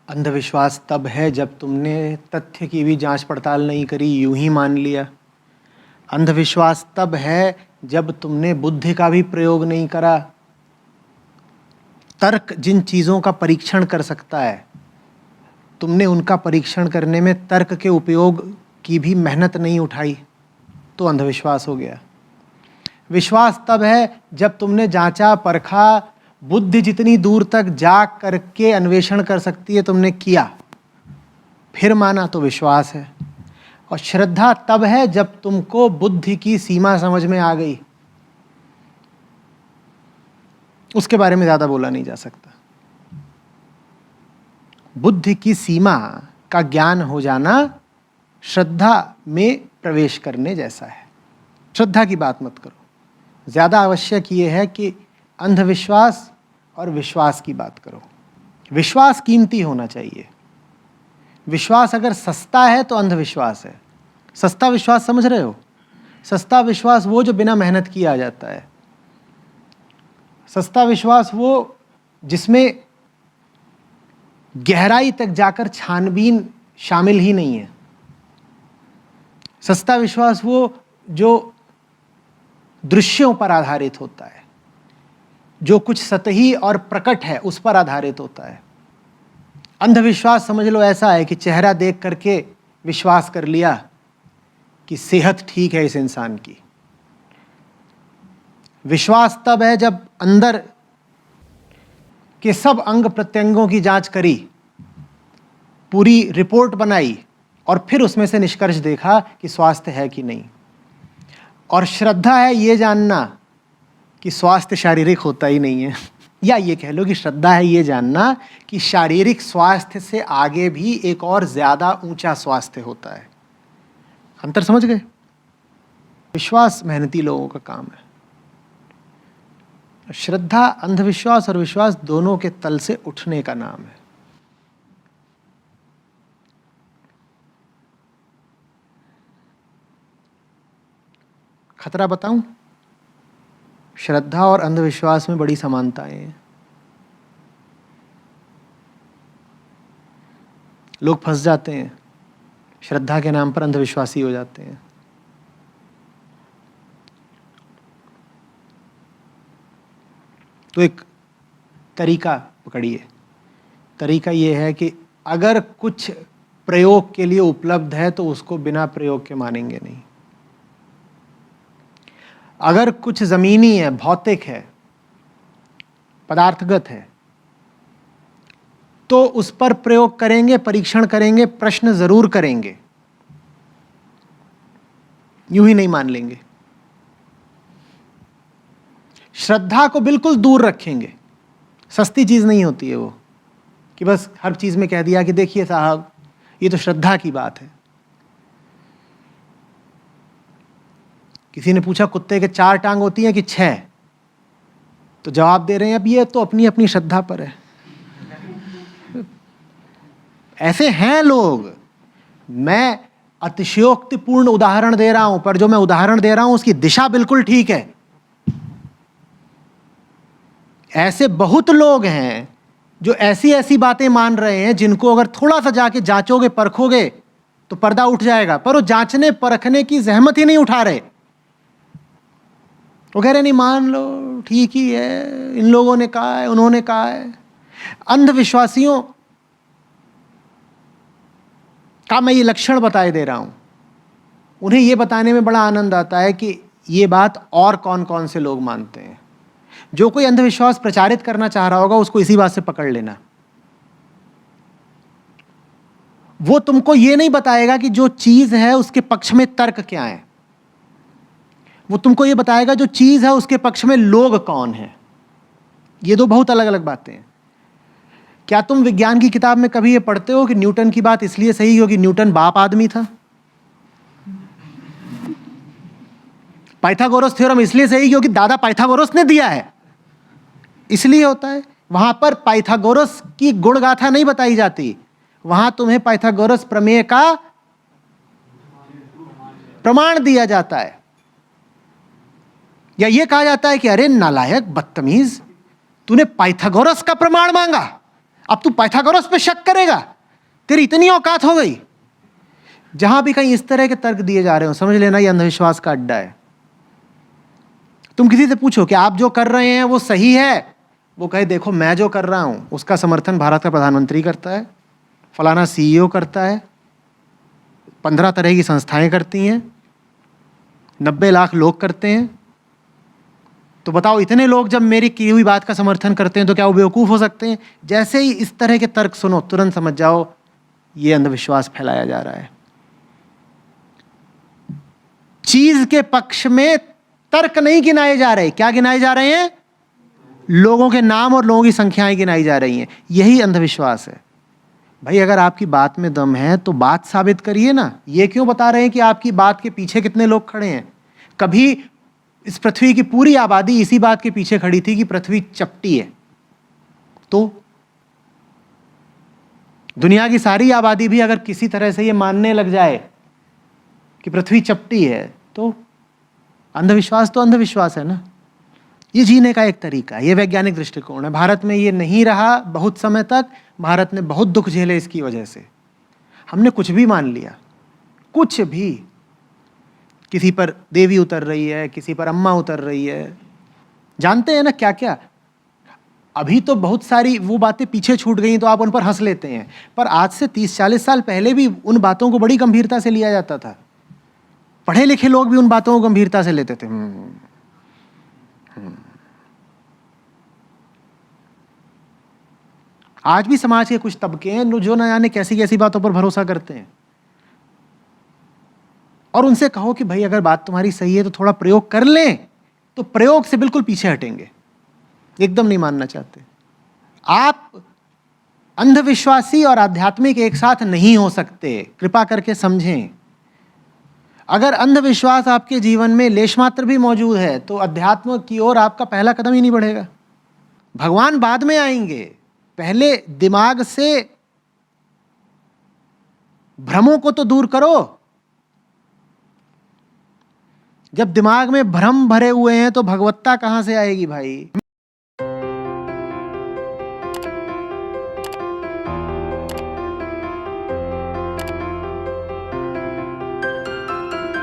अंधविश्वास तब है जब तुमने तथ्य की भी जांच पड़ताल नहीं करी, यूं ही मान लिया। अंधविश्वास तब है जब तुमने बुद्धि का भी प्रयोग नहीं करा। तर्क जिन चीज़ों का परीक्षण कर सकता है, तुमने उनका परीक्षण करने में तर्क के उपयोग की भी मेहनत नहीं उठाई, तो अंधविश्वास हो गया। विश्वास तब है जब तुमने जांचा परखा, बुद्धि जितनी दूर तक जा करके अन्वेषण कर सकती है तुमने किया, फिर माना, तो विश्वास है। और श्रद्धा तब है जब तुमको बुद्धि की सीमा समझ में आ गई। उसके बारे में ज़्यादा बोला नहीं जा सकता। बुद्धि की सीमा का ज्ञान हो जाना श्रद्धा में प्रवेश करने जैसा है। श्रद्धा की बात मत करो, ज़्यादा आवश्यक ये है कि अंधविश्वास और विश्वास की बात करो। विश्वास कीमती होना चाहिए। विश्वास अगर सस्ता है तो अंधविश्वास है। सस्ता विश्वास समझ रहे हो? सस्ता विश्वास वो जो बिना मेहनत किए आ जाता है। सस्ता विश्वास वो जिसमें गहराई तक जाकर छानबीन शामिल ही नहीं है। सस्ता विश्वास वो जो दृश्यों पर आधारित होता है, जो कुछ सतही और प्रकट है उस पर आधारित होता है। अंधविश्वास समझ लो ऐसा है कि चेहरा देख करके विश्वास कर लिया कि सेहत ठीक है इस इंसान की। विश्वास तब है जब अंदर के सब अंग प्रत्यंगों की जांच करी, पूरी रिपोर्ट बनाई और फिर उसमें से निष्कर्ष देखा कि स्वास्थ्य है कि नहीं। और श्रद्धा है ये जानना कि स्वास्थ्य शारीरिक होता ही नहीं है, या ये कह लो कि श्रद्धा है ये जानना कि शारीरिक स्वास्थ्य से आगे भी एक और ज़्यादा ऊंचा स्वास्थ्य होता है। अंतर समझ गए? विश्वास मेहनती लोगों का काम है। श्रद्धा अंधविश्वास और विश्वास दोनों के तल से उठने का नाम है। खतरा बताऊं? श्रद्धा और अंधविश्वास में बड़ी समानताएं हैं। लोग फंस जाते हैं, श्रद्धा के नाम पर अंधविश्वासी हो जाते हैं। तो एक तरीका पकड़िए। तरीका ये है कि अगर कुछ प्रयोग के लिए उपलब्ध है तो उसको बिना प्रयोग के मानेंगे नहीं। अगर कुछ ज़मीनी है, भौतिक है, पदार्थगत है, तो उस पर प्रयोग करेंगे, परीक्षण करेंगे, प्रश्न जरूर करेंगे, यूं ही नहीं मान लेंगे। श्रद्धा को बिल्कुल दूर रखेंगे। सस्ती चीज़ नहीं होती है वो कि बस हर चीज़ में कह दिया कि देखिए साहब ये तो श्रद्धा की बात है। किसी ने पूछा कुत्ते के 4 टांग होती हैं कि 6, तो जवाब दे रहे हैं अब ये तो अपनी अपनी श्रद्धा पर है। ऐसे हैं लोग। मैं अतिशयोक्तिपूर्ण उदाहरण दे रहा हूं, पर जो मैं उदाहरण दे रहा हूं उसकी दिशा बिल्कुल ठीक है। ऐसे बहुत लोग हैं जो ऐसी ऐसी बातें मान रहे हैं जिनको अगर थोड़ा सा जाके जांचोगे, परखोगे तो पर्दा उठ जाएगा, पर वो जांचने परखने की जहमत ही नहीं उठा रहे। वो कह रहे नहीं मान लो ठीक ही है, इन लोगों ने कहा है, उन्होंने कहा है। अंधविश्वासियों का मैं ये लक्षण बताए दे रहा हूं। उन्हें ये बताने में बड़ा आनंद आता है कि ये बात और कौन कौन से लोग मानते हैं। जो कोई अंधविश्वास प्रचारित करना चाह रहा होगा उसको इसी बात से पकड़ लेना। वो तुमको ये नहीं बताएगा कि जो चीज है उसके पक्ष में तर्क क्या है। वो तुमको ये बताएगा जो चीज है उसके पक्ष में लोग कौन है। ये दो बहुत अलग अलग बातें हैं। क्या तुम विज्ञान की किताब में कभी ये पढ़ते हो कि न्यूटन की बात इसलिए सही हो कि न्यूटन बाप आदमी था? पाइथागोरस थ्योरम इसलिए सही क्योंकि दादा पाइथागोरस ने दिया है, इसलिए होता है। वहां पर पाइथागोरस की गुणगाथा नहीं बताई जाती, वहां तुम्हें पाइथागोरस प्रमेय का प्रमाण दिया जाता है। या यह कहा जाता है कि अरे नालायक, बदतमीज, तूने पाइथागोरस का प्रमाण मांगा, अब तू पाइथागोरस पे शक करेगा? तेरी इतनी औकात हो गई? जहां भी कहीं इस तरह के तर्क दिए जा रहे हो, समझ लेना ये अंधविश्वास का अड्डा है। तुम किसी से पूछो कि आप जो कर रहे हैं वो सही है, वो कहे देखो मैं जो कर रहा हूं उसका समर्थन भारत का प्रधानमंत्री करता है, फलाना सीईओ करता है, 15 तरह की संस्थाएं करती हैं, 90 लाख लोग करते हैं। तो बताओ, इतने लोग जब मेरी की हुई बात का समर्थन करते हैं तो क्या वो बेवकूफ़ हो सकते हैं? जैसे ही इस तरह के तर्क सुनो, तुरंत समझ जाओ ये अंधविश्वास फैलाया जा रहा है। चीज के पक्ष में तर्क नहीं गिनाए जा रहे। क्या गिनाए जा रहे हैं? लोगों के नाम और लोगों की संख्याएं गिनाई जा रही हैं। यही अंधविश्वास है। भाई अगर आपकी बात में दम है तो बात साबित करिए ना। ये क्यों बता रहे हैं कि आपकी बात के पीछे कितने लोग खड़े हैं? कभी इस पृथ्वी की पूरी आबादी इसी बात के पीछे खड़ी थी कि पृथ्वी चपटी है, तो दुनिया की सारी आबादी भी अगर किसी तरह से ये मानने लग जाए कि पृथ्वी चपटी है, तो अंधविश्वास तो अंधविश्वास है ना। ये जीने का एक तरीका है, ये वैज्ञानिक दृष्टिकोण है। भारत में ये नहीं रहा बहुत समय तक। भारत ने बहुत दुख झेले इसकी वजह से। हमने कुछ भी मान लिया, कुछ भी। किसी पर देवी उतर रही है, किसी पर अम्मा उतर रही है, जानते हैं ना क्या क्या। अभी तो बहुत सारी वो बातें पीछे छूट गई तो आप उन पर हंस लेते हैं, पर आज से 30-40 साल पहले भी उन बातों को बड़ी गंभीरता से लिया जाता था। पढ़े लिखे लोग भी उन बातों को गंभीरता से लेते थे। आज भी समाज के कुछ तबके हैं जो न जाने कैसी कैसी बातों पर भरोसा करते हैं। और उनसे कहो कि भाई अगर बात तुम्हारी सही है तो थोड़ा प्रयोग कर लें, तो प्रयोग से बिल्कुल पीछे हटेंगे, एकदम नहीं मानना चाहते। आप अंधविश्वासी और आध्यात्मिक एक साथ नहीं हो सकते, कृपा करके समझें। अगर अंधविश्वास आपके जीवन में लेश मात्र भी मौजूद है तो अध्यात्म की ओर आपका पहला कदम ही नहीं बढ़ेगा। भगवान बाद में आएंगे, पहले दिमाग से भ्रमों को तो दूर करो। जब दिमाग में भ्रम भरे हुए हैं तो भगवत्ता कहां से आएगी भाई?